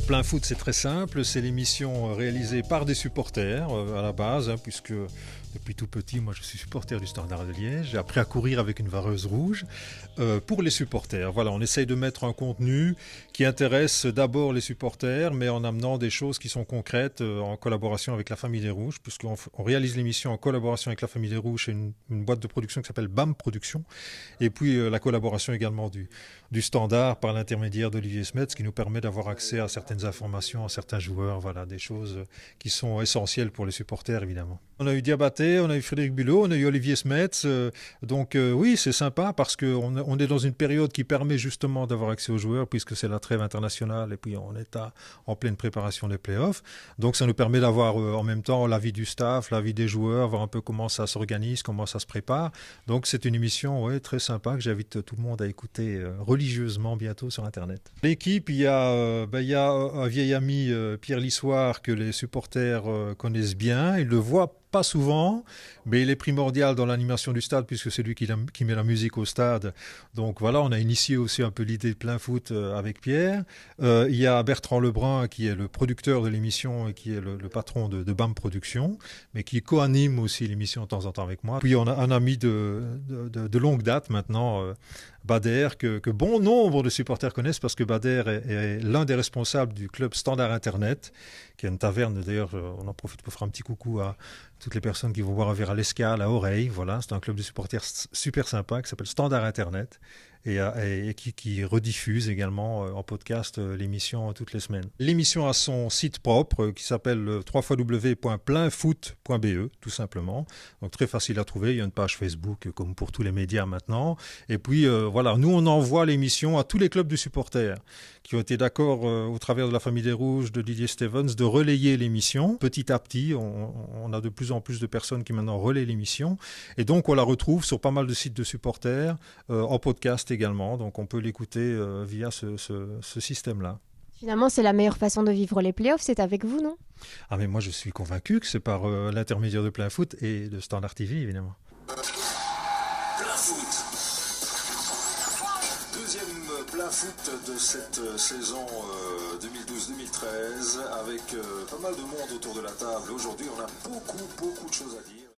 Plein foot, c'est très simple, c'est l'émission réalisée par des supporters à la base, puisque depuis tout petit, moi je suis supporter du Standard de Liège. J'ai appris à courir avec une vareuse rouge pour les supporters. Voilà, on essaye de mettre un contenu qui intéresse d'abord les supporters, mais en amenant des choses qui sont concrètes en collaboration avec la Famille des Rouges, puisqu'on réalise l'émission en collaboration avec la Famille des Rouges et une boîte de production qui s'appelle BAM Productions, et puis la collaboration également du Standard par l'intermédiaire d'Olivier Smets, qui nous permet d'avoir accès à certaines informations, à certains joueurs, voilà, des choses qui sont essentielles pour les supporters évidemment. On a eu Diabaté, on a eu Frédéric Bulot, on a eu Olivier Smets, donc oui, c'est sympa parce qu'on est dans une période qui permet justement d'avoir accès aux joueurs puisque c'est la trêve internationale et puis on est en pleine préparation des playoffs. Donc ça nous permet d'avoir en même temps l'avis du staff, l'avis des joueurs, voir un peu comment ça s'organise, comment ça se prépare. Donc c'est une émission très sympa que j'invite tout le monde à écouter religieusement bientôt sur Internet. L'équipe, il y a un vieil ami, Pierre Lissoire, que les supporters connaissent bien. Ils le voient pas souvent, mais il est primordial dans l'animation du stade puisque c'est lui qui met la musique au stade. Donc voilà, on a initié aussi un peu l'idée de plein foot avec Pierre. Il y a Bertrand Lebrun qui est le producteur de l'émission et qui est le patron de BAM Productions, mais qui co-anime aussi l'émission de temps en temps avec moi. Puis on a un ami de longue date maintenant, Bader, que bon nombre de supporters connaissent parce que Bader est l'un des responsables du club Standard Internet, qui est une taverne. D'ailleurs, on en profite pour faire un petit coucou à toutes les personnes qui vont boire un verre à l'Escale, à Oreille. Voilà, c'est un club de supporters super sympa qui s'appelle Standard Internet et qui rediffuse également en podcast l'émission toutes les semaines. L'émission a son site propre qui s'appelle www.pleinfoot.be, tout simplement. Donc très facile à trouver. Il y a une page Facebook comme pour tous les médias maintenant. Et puis voilà, nous on envoie l'émission à tous les clubs de supporters qui ont été d'accord au travers de la Famille des Rouges, de Didier Stevens, de relayer l'émission. Petit à petit, on a de plus en plus de personnes qui maintenant relaient l'émission. Et donc on la retrouve sur pas mal de sites de supporters, en podcast également. Donc on peut l'écouter via ce système-là. Finalement, c'est la meilleure façon de vivre les playoffs, c'est avec vous, non? Ah mais moi je suis convaincu que c'est par l'intermédiaire de Plein Foot et de Standard TV évidemment. Plein Foot. Deuxième Plein Foot de cette saison 2012-2013 avec pas mal de monde autour de la table. Aujourd'hui on a beaucoup de choses à dire.